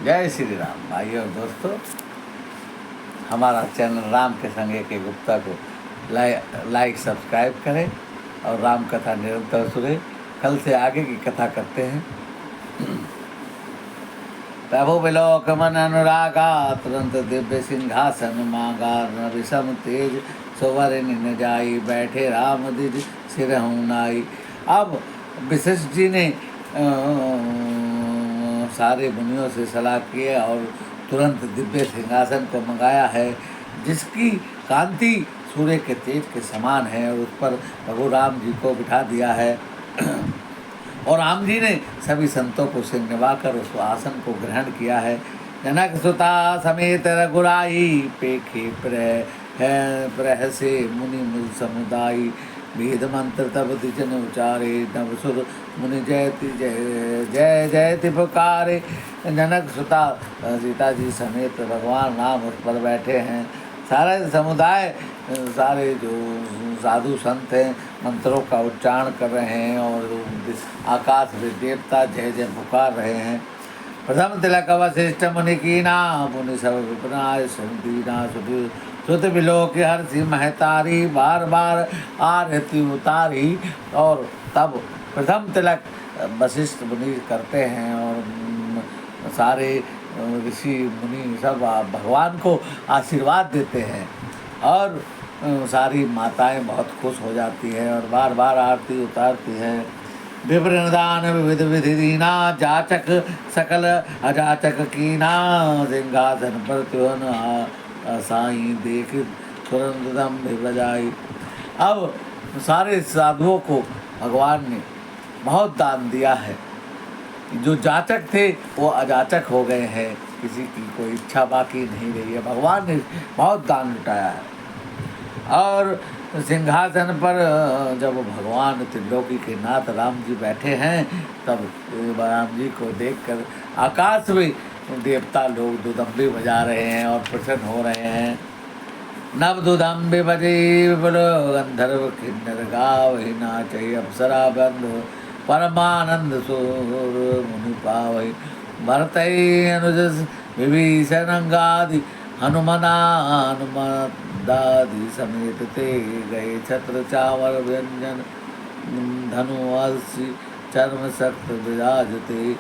जय श्री राम भाइयों और दोस्तों। हमारा चैनल राम के संग के गुप्ता को लाइक सब्सक्राइब करें और राम कथा निरंतर सुने। कल से आगे की कथा करते हैं। प्रभु विलोक मन अनुरागा तुरंत दिव्य सिंहासन मांगा विषम तेज सोवरिन न जाई बैठे राम द्विज सिर नाई। अब वशिष्ठ जी ने सारे मुनियों से सलाह किए और तुरंत दिव्य सिंहासन को मंगाया है, जिसकी कांति सूर्य के तेज के समान है, और उस पर प्रभु राम जी को बिठा दिया है। और राम जी ने सभी संतों को सिर निभाकर उस आसन को ग्रहण किया है। जनक सुता समेत रघुराई पेखे प्रह से मुनि मुझ समुदायी वेद मंत्र तब द्विजन उचारे नव सुर मुनि जयति जय जय जयति पुकारे। जनक सुता सीता जी समेत भगवान राम उस पर बैठे हैं। सारे समुदाय, सारे जो साधु संत हैं मंत्रों का उच्चारण कर रहे हैं और आकाश में देवता जय जय पुकार रहे हैं। प्रथम तिलक वशिष्ठ मुनि कीना मुनि सब विपनाय सुदीना सुत बिलोक हर्षि महतारी बार बार आरती उतारी। और तब प्रथम तिलक वशिष्ठ मुनि करते हैं और सारे ऋषि मुनि सब भगवान को आशीर्वाद देते हैं और सारी माताएं बहुत खुश हो जाती हैं और बार बार आरती उतारती हैं। विप्रदान विविध विधि दीना जाचक सकल अजाचक कीना सिंहासन पर त्योन साई देख तुरंत दम बजाई। अब सारे साधुओं को भगवान ने बहुत दान दिया है। जो जाचक थे वो अजाचक हो गए हैं, किसी की कोई इच्छा बाकी नहीं रही है। भगवान ने बहुत दान लुटाया है। और सिंहासन पर जब भगवान त्रिलोकी के नाथ राम जी बैठे हैं, तब राम जी को देखकर आकाश में देवता लोग दुदम्बे बजा रहे हैं और प्रसन्न हो रहे हैं। नव दुदम्बे बजे बोलो गंधर्व किन्नर गावहि नाचहि अप्सरा बंधु परमानंद सुर मुनि पावहि भरतहि अनुज विभीषण अंगादि हनुमना दादी समेत ते गए छत्र चावर व्यंजन धनु अलसी चर्म सक्त विराजते।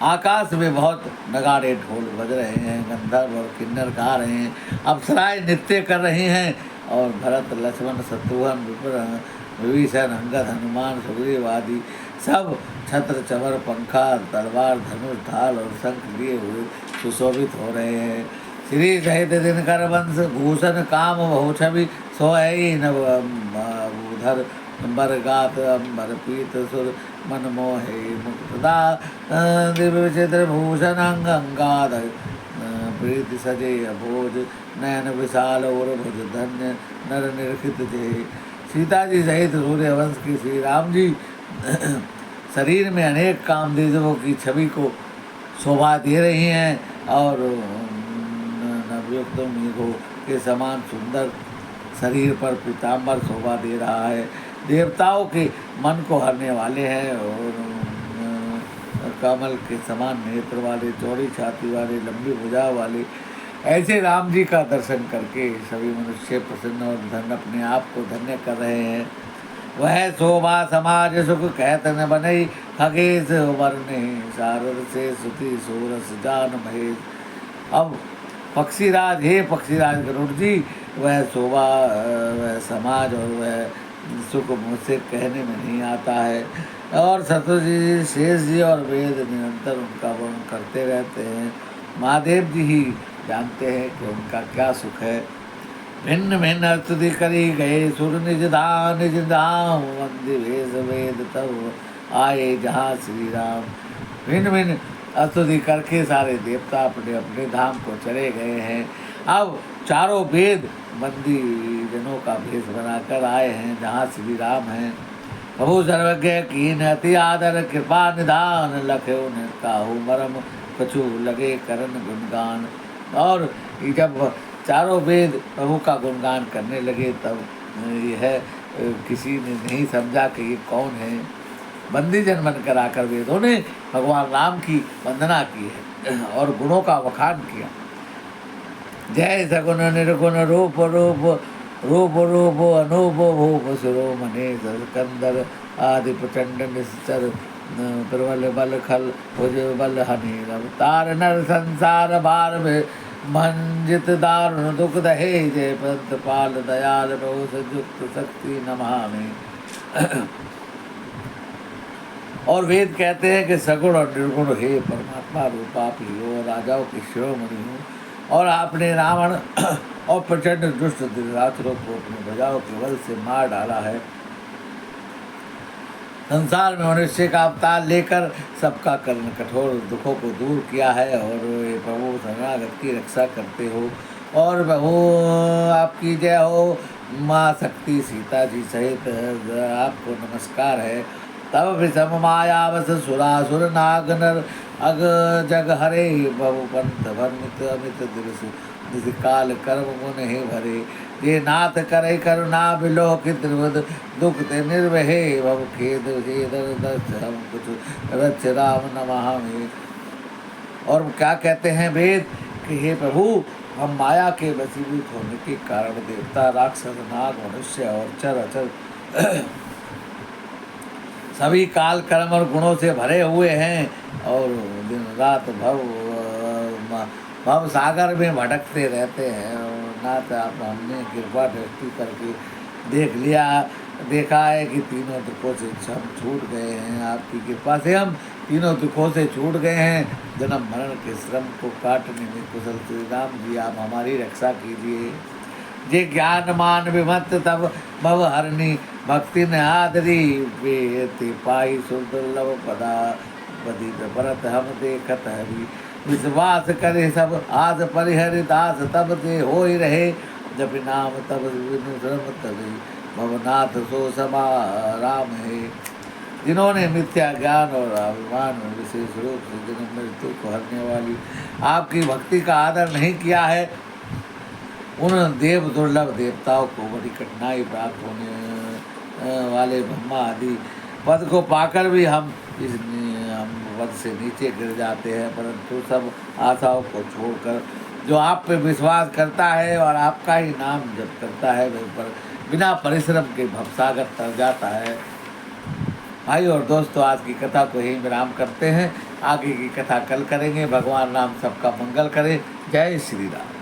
आकाश में बहुत नगाड़े ढोल बज रहे हैं, गंधर्व और किन्नर गा रहे हैं, अप्सराएं नृत्य कर रही हैं और भरत लक्ष्मण शत्रुघ्न विभीषण अंगद हनुमान सुग्रीव आदि सब छत्र चमर पंखा तलवार धनुष ढाल और शंख लिए हुए सुशोभित हो रहे हैं। श्री सहित दिनकर वंश भूषण काम बहु छवि सोई नव उधर बरगात अम्बर पीत सुर मन मोहे मुक्तदा दिव्य विचित्र भूषण अंगाद प्रीति सजे भोज नयन विशाल और भुज धन्य नर निरखित जे। सीता जी सहित सूर्यवंश की श्री राम जी शरीर में अनेक कामदेवों की छवि को शोभा दे रही हैं और नवयुक्त मेघों के समान सुंदर शरीर पर पीताम्बर शोभा दे रहा है। देवताओं के मन को हरने वाले हैं और कमल के समान नेत्र वाले, चौड़ी छाती वाले, लंबी भुजा वाले ऐसे राम जी का दर्शन करके सभी मनुष्य प्रसन्न और धन अपने आप को धन्य कर रहे हैं। वह शोभा समाज सुख कहत न बनई खगेश वर्णे शारद से सुति सोरस जान महेश। अब पक्षीराज, हे पक्षीराज गरुड़ जी, वह शोभा, वह समाज और वह सुख मुझसे कहने में नहीं आता है। और सतु जी, शेष जी और वेद निरंतर उनका वर्णन करते रहते हैं। महादेव जी ही जानते हैं कि उनका क्या सुख है। भिन्न भिन्न स्तुति करी गए सुर निज धाम वंदे वेद वेद तब आए जहाँ श्री राम। भिन्न भिन्न स्तुति करके सारे देवता अपने अपने धाम को चले गए हैं। अब चारों वेद बंदी जनों का भेष बनाकर आए हैं जहाँ श्री राम हैं। प्रभु सर्वज्ञ कीन अति आदर कृपा निधान लखे उन्हें काहू मरम कछु लगे करन गुणगान। और जब चारों वेद प्रभु का गुणगान करने लगे तब यह किसी ने नहीं समझा कि ये कौन है। बंदी जन बनकर आकर वेदों ने भगवान राम की वंदना की है और गुणों का वखान किया। जय सगुण निर्गुण रूप रूप रूप रूप अनूप भूप शिरोमणि कंदर आदि प्रचंड निश्चर प्रबल बल खल भुज बल हनि अवतार नर संसार भार में भंजित दारुण दुख दहे जय पंत पाल दयाल प्रभु संयुक्त शक्ति नमामि। और वेद कहते हैं कि सगुण और निर्गुण हे परमात्मा रूप आप ही हो, राजाओं के शिरोमणि हो और आपने रावण और प्रचंड दुष्ट रात्रों को अपने भुजाओं के बल से मार डाला है। संसार में मनुष्य का अवतार लेकर सबका कर्ण कठोर दुखों को दूर किया है और ये प्रभु शरणागत की रक्षा करते हो। और प्रभु आपकी जय हो। माँ शक्ति सीता जी सहित आपको नमस्कार है। तब विषम मायावस सुरासुर नाग नर अग जग हरे बहु पंथ भरमित अमित दिवस काल कर्म गुण हे भरे ये नाथ करे करुणा विलोकित दुख ते निर्वहे भव खेद हम कुछ रच राम नमामि। और क्या कहते हैं वेद कि हे प्रभु हम माया के वशीभूत होने के कारण देवता राक्षस नाग मनुष्य और चर अचर सभी काल कर्म और गुणों से भरे हुए हैं और दिन रात भव सागर में भटकते रहते हैं। नाथ आप हमने कृपा दृष्टि करके देखा है कि तीनों दुखों से हम छूट गए हैं। आपकी कृपा से हम तीनों दुखों से छूट गए हैं। जन्म मरण के श्रम को काटने में कुशल श्री राम जी आप हमारी रक्षा कीजिए। जे ज्ञान मान विमत तब भव हरणी भक्ति ने आदरी वेति पाई सुदुर्लभ पदा बदी भरत हम देखत हरि विश्वास करे सब आस परिहरि दास तब ते हो ही रहे जब नाम तब विनु श्रम तले भवनाथ सो समा राम है। जिन्होंने मिथ्या ज्ञान और अभिमान में विशेष रूप से जन्म मृत्यु को हरने वाली आपकी भक्ति का आदर नहीं किया है उन देव दुर्लभ देवताओं को बड़ी कठिनाई प्राप्त होने वाले ब्रह्मा आदि पद को पाकर भी हम पद से नीचे गिर जाते हैं। परंतु सब आशाओं को छोड़कर जो आप पे विश्वास करता है और आपका ही नाम जप करता है वह पर बिना परिश्रम के भवसागर तर जाता है। भाई और दोस्तों आज की कथा को यहीं विराम करते हैं। आगे की कथा कल करेंगे। भगवान राम सबका मंगल करे। जय श्री राम।